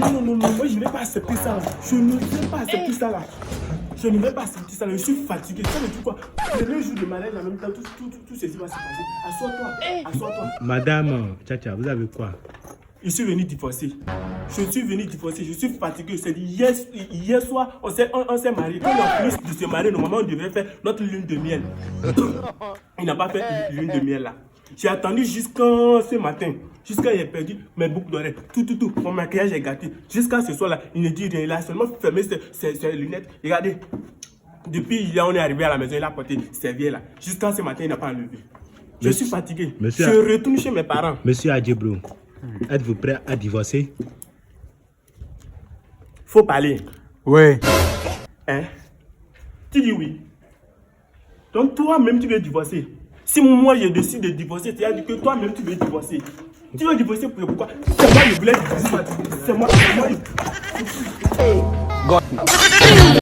Non, moi je ne vais pas accepter ça là. Je ne vais pas accepter ça là. Je ne vais pas accepter ça là. Je suis fatigué. Ça veut dire quoi? Le jour de mariage en même temps, tout ceci va se passer. Assois-toi. Madame Tchacha, vous avez quoi? Je suis venu divorcer. Je suis fatigué. C'est hier soir, on s'est marié. Quand on finit de se marier, normalement on devait faire notre lune de miel. Il n'a pas fait lune de miel là. J'ai attendu jusqu'à ce matin. Jusqu'à il a perdu mes boucles d'oreilles. Tout. Mon maquillage est gâté. Jusqu'à ce soir là, il ne dit rien. Il a seulement fermé ses lunettes. Regardez. Depuis hier, on est arrivé à la maison, il a porté ses vieilles là. Jusqu'à ce matin, il n'a pas enlevé. Je suis fatigué. Je retourne chez mes parents. Monsieur Adjebro, êtes-vous prêt à divorcer? Faut parler. Oui. Hein? Tu dis oui. Donc toi-même tu veux divorcer. Si moi je décide de divorcer, c'est-à-dire que toi-même tu veux divorcer. Tu veux divorcer pourquoi? C'est moi je voulais divorcer. C'est moi.